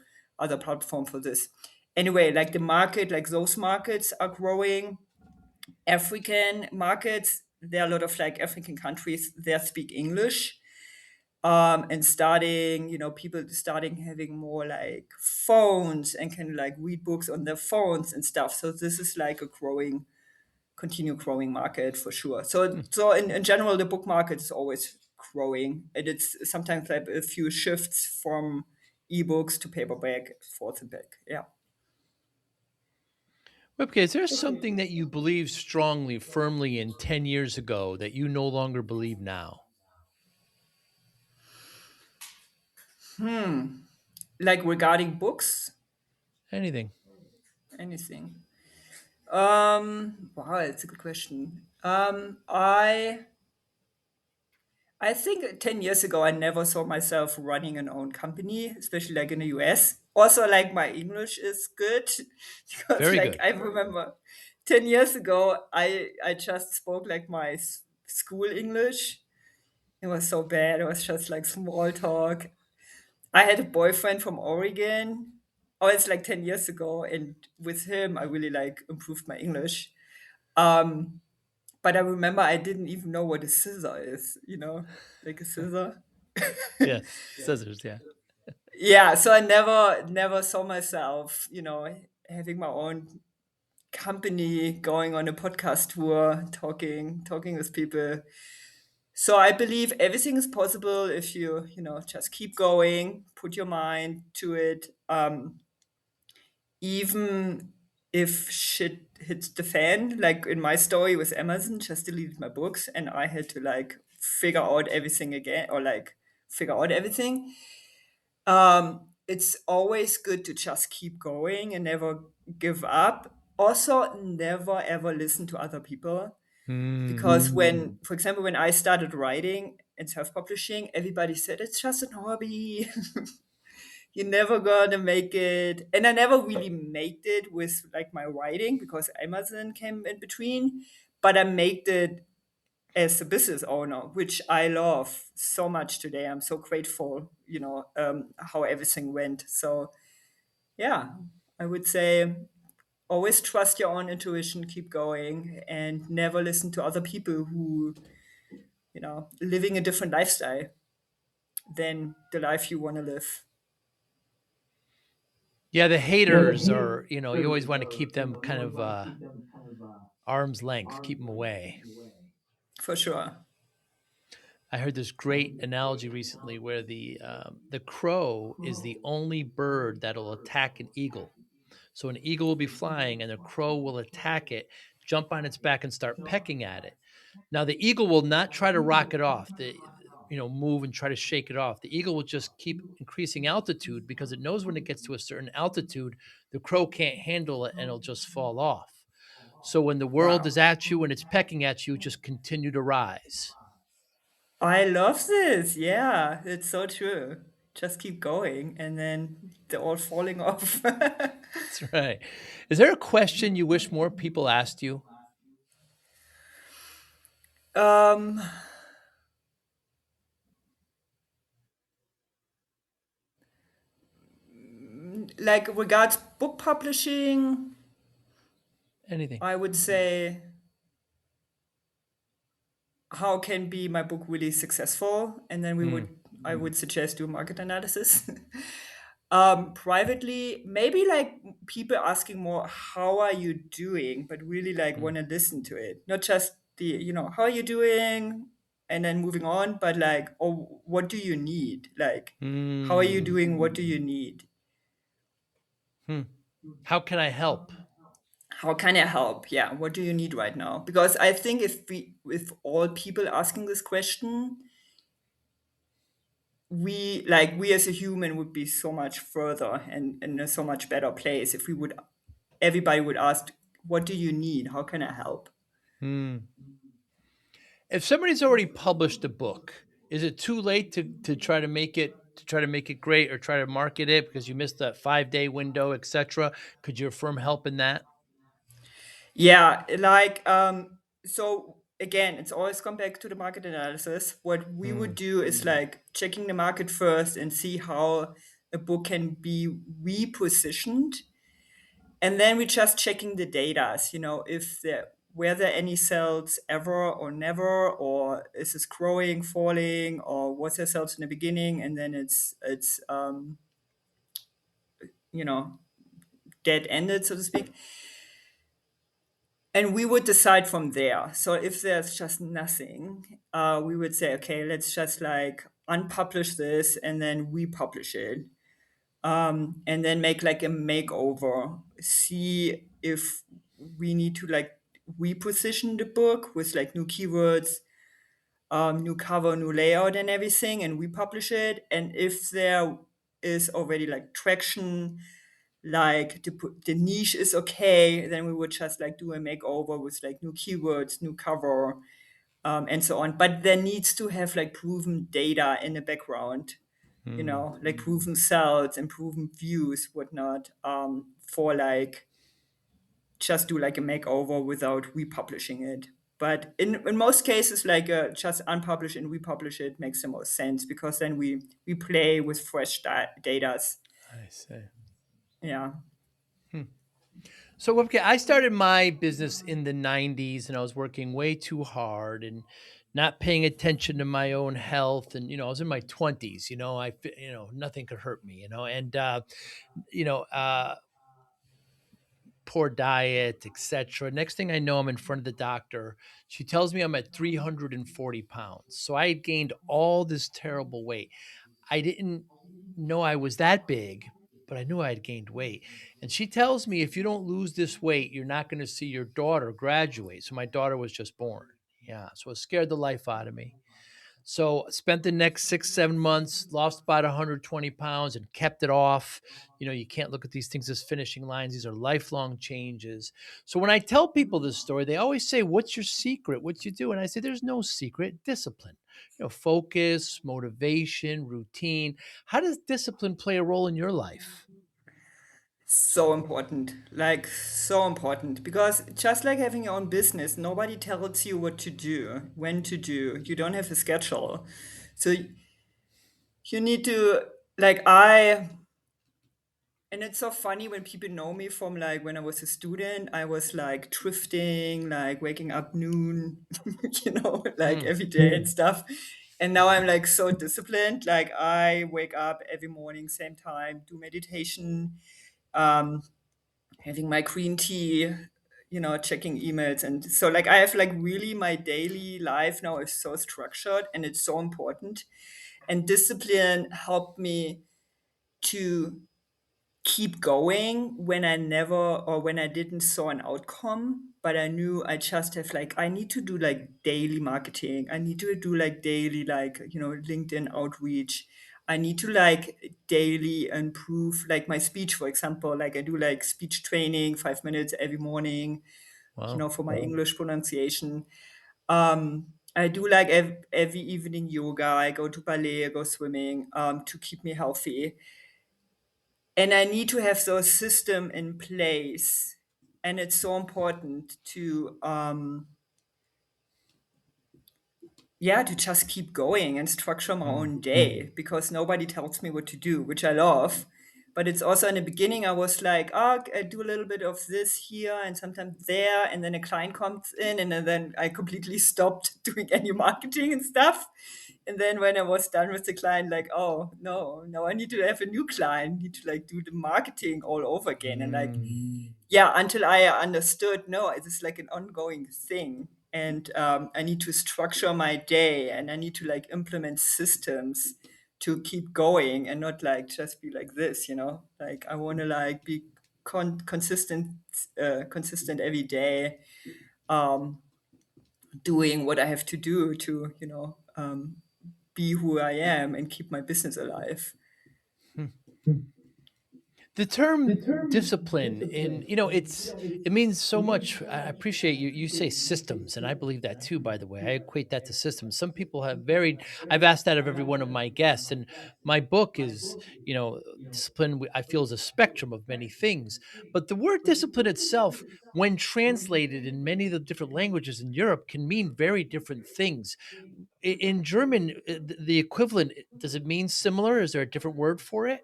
platform for this. Anyway, like the market, like those markets are growing. African markets, there are a lot of like African countries that speak English and starting people starting having more like phones and can like read books on their phones and stuff, so this is like a growing continue growing market for sure. So in general the book market is always growing and it's sometimes like a few shifts from ebooks to paperback forth and back. Yeah. Webke, is there something that you believed strongly, firmly in 10 years ago that you no longer believe now? Like regarding books, Anything? anything. Wow, it's a good question. I think 10 years ago, I never saw myself running an own company, especially like in the US. Also, like my English is good because, Very like, good. I remember 10 years ago, I just spoke like my school English. It was so bad. It was just like small talk. I had a boyfriend from Oregon. Oh, it's like 10 years ago. And with him, I really like improved my English. Um, but I remember I didn't even know what a scissor is, like a scissor. Yes. Scissors. Yeah. Yeah, so I never saw myself, having my own company, going on a podcast tour, talking with people. So I believe everything is possible if you just keep going, put your mind to it. Even if shit hits the fan, like in my story with Amazon, just deleted my books and I had to like figure out everything again or like figure out everything. It's always good to just keep going and never give up. Also, never ever listen to other people Hmm. because for example, when I started writing and self-publishing, everybody said it's just a hobby. You're never gonna make it, and I never really made it with like my writing because Amazon came in between. But I made it as a business owner, which I love so much today. I'm so grateful, how everything went. So, yeah, I would say always trust your own intuition, keep going, and never listen to other people who, living a different lifestyle than the life you want to live. Yeah, the haters are, you always want to keep them kind of arm's length, keep them away. For sure. I heard this great analogy recently where the crow is the only bird that'll attack an eagle. So an eagle will be flying, and the crow will attack it, jump on its back, and start pecking at it. Now the eagle will not try to rock it off, move and try to shake it off. The eagle will just keep increasing altitude because it knows when it gets to a certain altitude, the crow can't handle it and it'll just fall off. So when the world is Wow. at you and it's pecking at you, just continue to rise. I love this. Yeah, it's so true. Just keep going and then they're all falling off. That's right. Is there a question you wish more people asked you? um, like regards book publishing, Anything? I would say how can be my book really successful? And then Hmm. I would suggest do market analysis. Privately, maybe like people asking more, how are you doing? But really like Hmm. want to listen to it. Not just how are you doing? And then moving on, but like, oh, what do you need? Like, how are you Hmm. doing? What do you need? Hmm. How can I help? How can I help? Yeah, what do you need right now? Because I think if all people asking this question, we as a human would be so much further and in a so much better place if we would everybody would ask, what do you need, how can I help? Hmm. If somebody's already published a book, is it too late to try to make it great or try to market it because you missed that 5-day window, etc.? Could your firm help in that? Yeah, like so again, it's always come back to the market analysis. What we would Hmm. do is like checking the market first and see how a book can be repositioned. And then we just checking the data, if there were there any sales ever or never, or is this growing, falling, or was there sales in the beginning and then it's you know dead ended, so to speak. And we would decide from there. So if there's just nothing, we would say, okay, let's just like unpublish this and then republish it, and then make like a makeover. See if we need to like reposition the book with like new keywords, new cover, new layout, and everything, and republish it. And if there is already like traction, like the niche is okay, then we would just like do a makeover with like new keywords, new cover, and so on. But there needs to have like proven data in the background, Hmm. like proven sales and proven views, whatnot, for like just do like a makeover without republishing it. But in most cases, like just unpublish and republish it makes the most sense because then we play with fresh data. I see. Yeah. Hmm. So, okay, I started my business in the 90s and I was working way too hard and not paying attention to my own health. And, I was in my 20s, nothing could hurt me, and, you know, uh, poor diet, etc. Next thing I know, I'm in front of the doctor. She tells me I'm at 340 pounds. So I had gained all this terrible weight. I didn't know I was that big, but I knew I had gained weight. And she tells me if you don't lose this weight, you're not going to see your daughter graduate. So my daughter was just born. Yeah. So it scared the life out of me. So spent the next 6, 7 months, lost about 120 pounds and kept it off. You can't look at these things as finishing lines. These are lifelong changes. So when I tell people this story, they always say, what's your secret? What you do? And I say, there's no secret. Discipline, focus, motivation, routine. How does discipline play a role in your life? So important, like so important, because just like having your own business, nobody tells you what to do, when to do. You don't have a schedule. So you need to, like, and it's so funny when people know me from like when I was a student, I was like thrifting, like waking up noon, like Hmm. every day and stuff. And now I'm like so disciplined. Like I wake up every morning, same time, do meditation, um, having my green tea, checking emails. And so like I have like really my daily life now is so structured and it's so important. And discipline helped me to keep going when I never or when I didn't saw an outcome, but I knew I just have like I need to do like daily marketing. I need to do like daily like LinkedIn outreach. I need to like daily improve like my speech, for example. Like I do like speech training, 5 minutes every morning, Wow. for my English pronunciation. I do like every evening yoga. I go to ballet, I go swimming, to keep me healthy, and I need to have those system in place. And it's so important to yeah, to just keep going and structure my Hmm. own day, because nobody tells me what to do, which I love. But it's also in the beginning, I was like, oh, I do a little bit of this here and sometimes there. And then a client comes in, and then I completely stopped doing any marketing and stuff. And then when I was done with the client, like, oh, no, no, I need to have a new client, need to like do the marketing all over again. And like, yeah, until I understood, no, it is like an ongoing thing. And I need to structure my day, and I need to like implement systems to keep going and not like just be like this, like I want to like be consistent every day, um, doing what I have to do to, be who I am and keep my business alive. The term discipline in it means so much. I appreciate you say systems, and I believe that too, by the way. I equate that to systems. Some people have varied. I've asked that of every one of my guests, and my book is, discipline, I feel, is a spectrum of many things. But the word discipline itself, when translated in many of the different languages in Europe, can mean very different things. In German, the equivalent, does it mean similar? Is there a different word for it?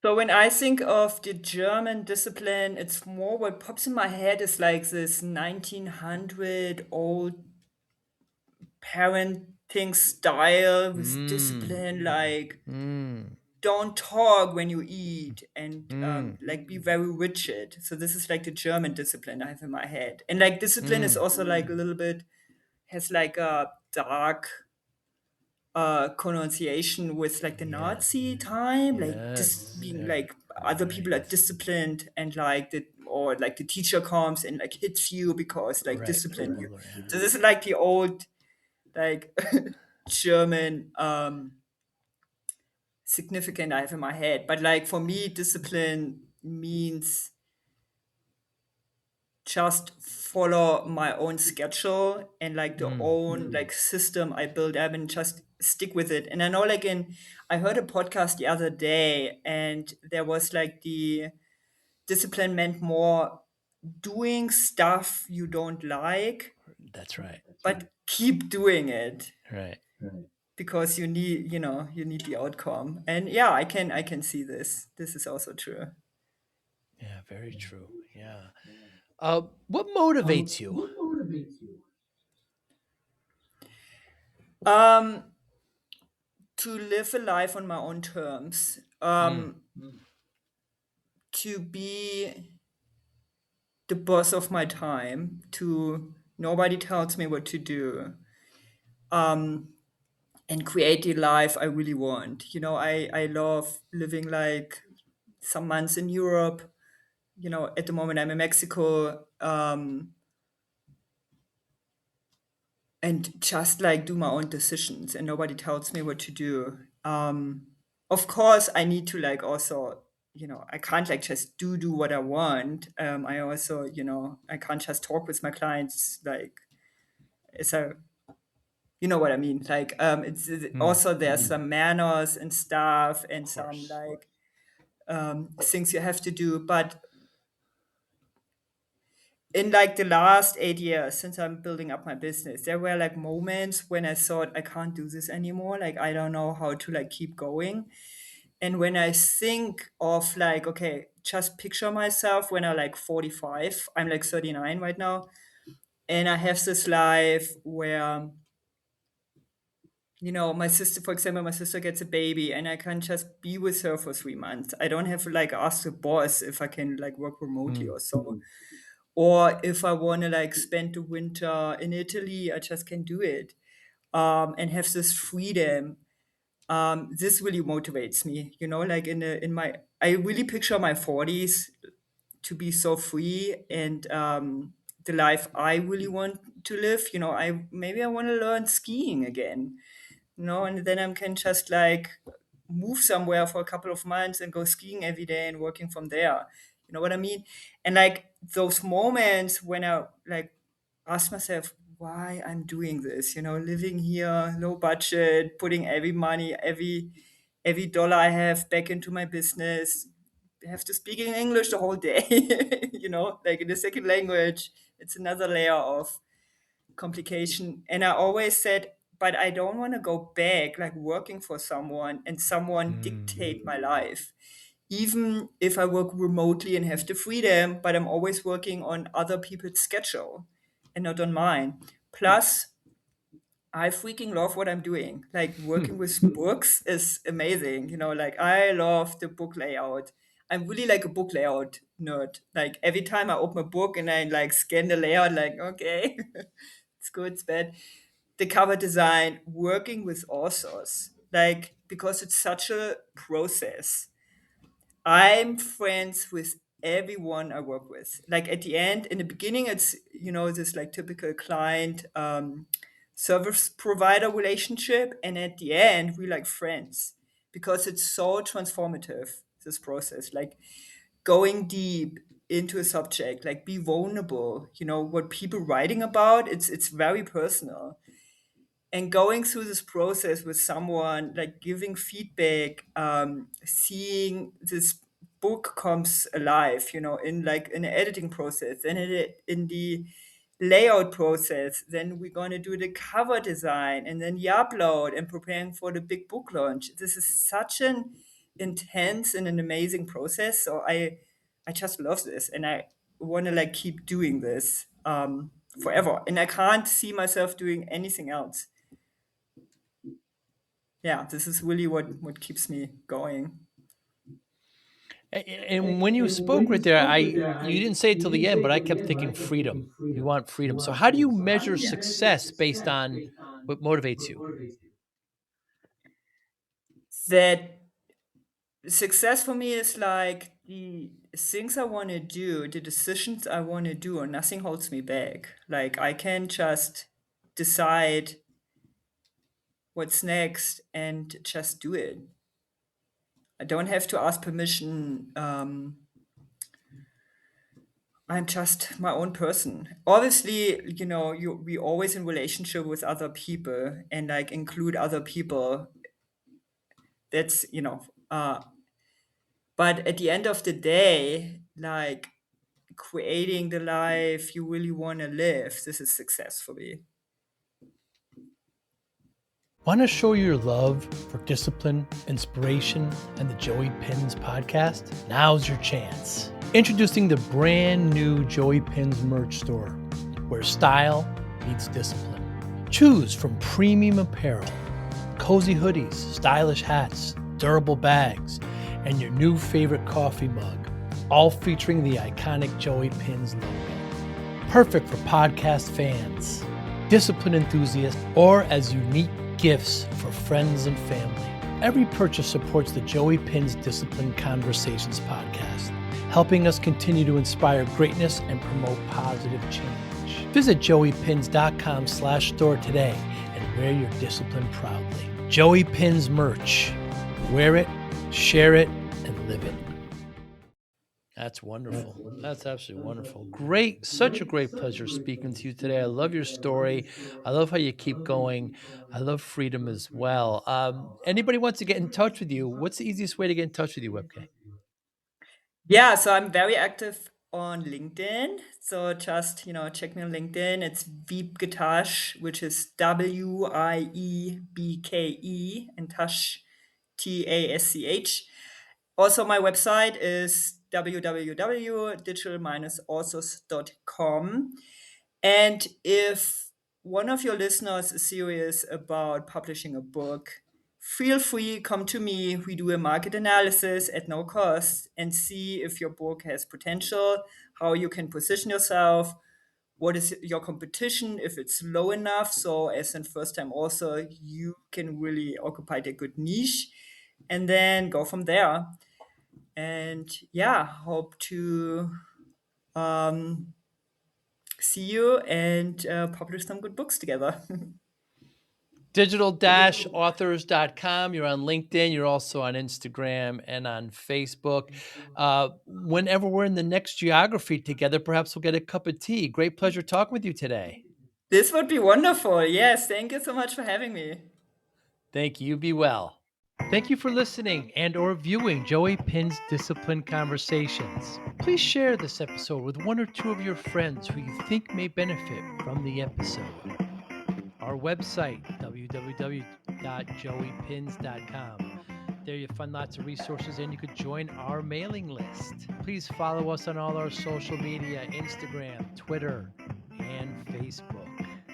So when I think of the German discipline, it's more what pops in my head is like this 1900 old parenting style with Mm. discipline, like Mm. don't talk when you eat, and Mm. like be very rigid. So this is like the German discipline I have in my head. And like discipline is Mm. also like a little bit has like a dark connotation with like the Yeah. Nazi time, like just Yes. being Yeah. like other people are disciplined, and like the or like the teacher comes and like hits you because like Right. discipline you. Ruler. Yeah. So this is like the old like German significant I have in my head. But like for me, discipline means just follow my own schedule and like the Mm. own like system I build up and just stick with it. And I know like I heard a podcast the other day, and there was like the discipline meant more doing stuff you don't like, That's right. but keep doing it Right. because you need the outcome. And yeah, I can see this. This is also true. Yeah. Very true. Yeah. What motivates you? Um, to live a life on my own terms. Mm. To be the boss of my time, to nobody tells me what to do, um, and create the life I really want. I love living like some months in Europe. At the moment I'm in Mexico, and just like do my own decisions, and nobody tells me what to do. Of course, I need to like also, I can't like just do what I want. I also, I can't just talk with my clients like it's a, you know what I mean. Like, it's Mm. also there's some manners and stuff, and Of some course. like things you have to do. But in like the last 8 years since I'm building up my business, there were like moments when I thought I can't do this anymore. Like I don't know how to like keep going. And when I think of like, okay, just picture myself when I'm like 45, I'm like 39 right now, and I have this life where, my sister, for example, my sister gets a baby and I can just be with her for 3 months. I don't have to like ask the boss if I can like work remotely Mm. or so. Or if I want to like spend the winter in Italy, I just can do it, and have this freedom. This really motivates me, like in my, I really picture my 40s to be so free, and the life I really want to live. I want to learn skiing again, and then I can just like move somewhere for a couple of months and go skiing every day and working from there. You know what I mean? And like those moments when I like ask myself why I'm doing this, living here, low budget, putting every money, every dollar I have back into my business. I have to speak in English the whole day, like in the second language. It's another layer of complication. And I always said, but I don't want to go back like working for someone and someone Mm. dictate my life. Even if I work remotely and have the freedom, but I'm always working on other people's schedule and not on mine. Plus, I freaking love what I'm doing. Like working with books is amazing. Like I love the book layout. I'm really like a book layout nerd. Like every time I open a book and I like scan the layout, like, okay, it's good, it's bad. The cover design, working with authors, like because it's such a process. I'm friends with everyone I work with. Like at the end, in the beginning, it's this like typical client service provider relationship, and at the end, we like friends because it's so transformative. This process, like going deep into a subject, like be vulnerable. What people writing about, it's very personal, and going through this process with someone, like giving feedback, seeing this book comes alive, in like an editing process, and in the layout process, then we're going to do the cover design, and then the upload and preparing for the big book launch. This is such an intense and an amazing process. So I just love this, and I want to like keep doing this forever, and I can't see myself doing anything else. Yeah, this is really what keeps me going. And when you spoke right there, you didn't say it till the end, but I kept thinking freedom. You want freedom. So how do you measure success based on what motivates you? That success for me is like the things I want to do, the decisions I want to do, and nothing holds me back. Like I can just decide what's next and just do it. I don't have to ask permission. I'm just my own person. Obviously, we always in relationship with other people and like include other people. That's but at the end of the day, like creating the life you really want to live, this is success for me. Want to show your love for discipline, inspiration, and the Joey Pinz podcast? Now's your chance. Introducing the brand new Joey Pinz merch store, where style meets discipline. Choose from premium apparel, cozy hoodies, stylish hats, durable bags, and your new favorite coffee mug, all featuring the iconic Joey Pinz logo. Perfect for podcast fans, discipline enthusiasts, or as unique gifts for friends and family. Every purchase supports the Joey Pinz Discipline Conversations podcast, helping us continue to inspire greatness and promote positive change. Visit joeypins.com/store today and wear your discipline proudly. Joey Pinz merch. Wear it, share it, and live it. That's wonderful. That's absolutely wonderful. Great. Such a great pleasure speaking to you today. I love your story. I love how you keep going. I love freedom as well. Anybody wants to get in touch with you, what's the easiest way to get in touch with you, Webk? Yeah, so I'm very active on LinkedIn. So just, check me on LinkedIn. It's Wiebke Tasch, which is Wiebke and Tasch, Tasch. Also, my website is www.digital-authors.com. And if one of your listeners is serious about publishing a book, feel free, come to me. We do a market analysis at no cost and see if your book has potential, how you can position yourself, what is your competition, if it's low enough. So, as a first time author, you can really occupy a good niche and then go from there. And yeah, hope to um, see you and publish some good books together. Digital-authors.com. You're on LinkedIn. You're also on Instagram and on Facebook. Whenever we're in the next geography together, perhaps we'll get a cup of tea. Great pleasure talking with you today. This would be wonderful. Yes, thank you so much for having me. Thank you. Be well. Thank you for listening and or viewing Joey Pinz Discipline Conversations. Please share this episode with one or two of your friends who you think may benefit from the episode. Our website, www.joeypins.com. There you'll find lots of resources and you could join our mailing list. Please follow us on all our social media, Instagram, Twitter, and Facebook.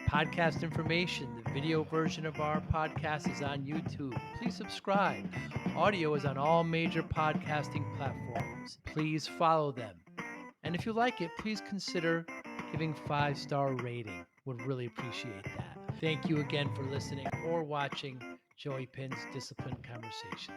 Podcast information, the video version of our podcast is on YouTube. Please subscribe. Audio is on all major podcasting platforms. Please follow them. And if you like it, please consider giving 5-star rating. Would really appreciate that. Thank you again for listening or watching Joey Pinz Discipline Conversations.